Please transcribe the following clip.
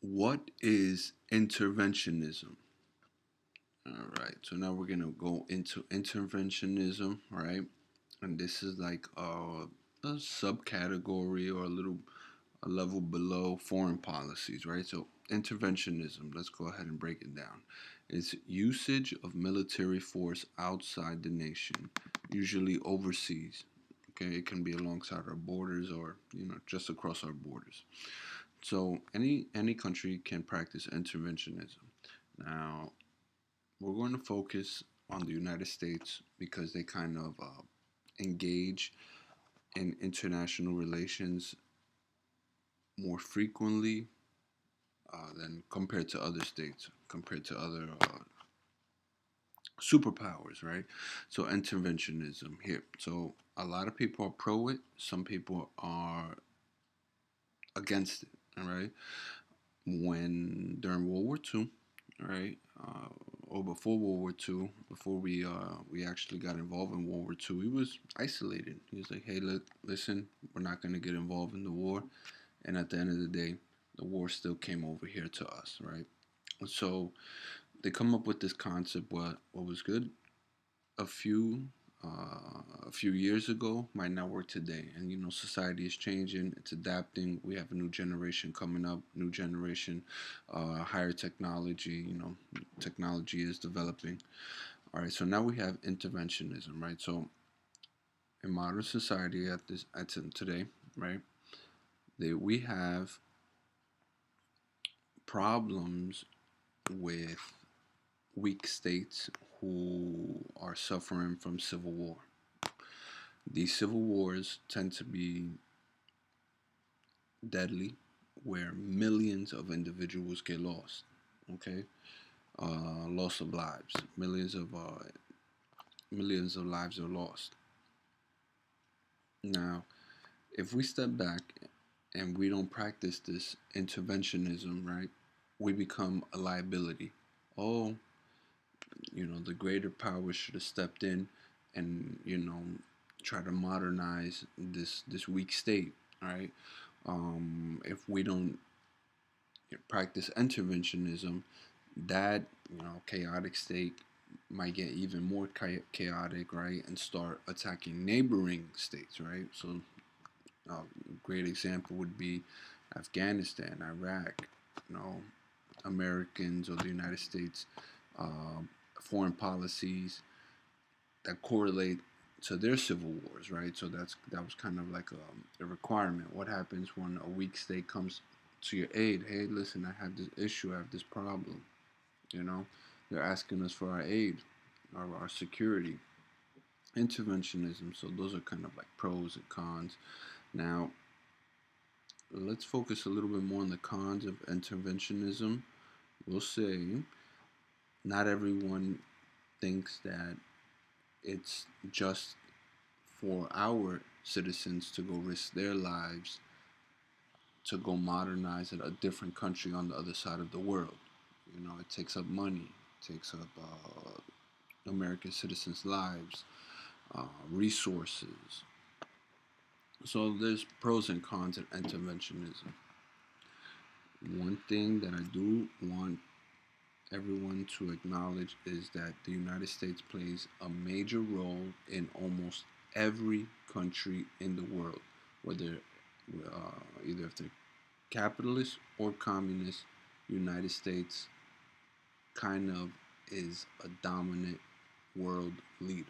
What is interventionism? All right, so now we're gonna go into interventionism, right? And this is like a subcategory or a level below foreign policies, right? So interventionism, let's go ahead and break it down. It's usage of military force outside the nation, usually overseas. Okay, it can be alongside our borders or just across our borders. So any country can practice interventionism. Now we're going to focus on the United States because they kind of engage in international relations more frequently than compared to other states, compared to other superpowers, right? So interventionism here. So a lot of people are pro it. Some people are against it. All right. When during World War II, right, or before World War II, before we actually got involved in World War II, he was isolated. He was like, "Hey, look, listen, we're not going to get involved in the war," and at the end of the day, the war still came over here to us, right? So they come up with this concept. What was good a few a few years ago might not work today, and society is changing, it's adapting. We have a new generation coming up, new generation, higher technology. Technology is developing. All right, so now we have interventionism, right? So in modern society at today, right, we have problems with weak states who are suffering from civil war. These civil wars tend to be deadly, where millions of individuals get lost. Okay, loss of lives, millions of lives are lost. Now, if we step back and we don't practice this interventionism, right, we become a liability. Oh, the greater power should have stepped in and try to modernize this weak state. All right, if we don't practice interventionism, that chaotic state might get even more chaotic, right, and start attacking neighboring states, right? So a great example would be Afghanistan, Iraq. You know, Americans or the United States uh, foreign policies that correlate to their civil wars, right? So that was kind of like a requirement. What happens when a weak state comes to your aid? Hey, listen, I have this issue, I have this problem. You know, they're asking us for our aid, our security, interventionism. So those are kind of like pros and cons. Now, let's focus a little bit more on the cons of interventionism. We'll say not everyone thinks that it's just for our citizens to go risk their lives to go modernize at a different country on the other side of the world. It takes up money, it takes up American citizens' lives, resources. So there's pros and cons of interventionism. One thing that I do want everyone to acknowledge is that the United States plays a major role in almost every country in the world, whether either if they're capitalist or communist. United States kind of is a dominant world leader.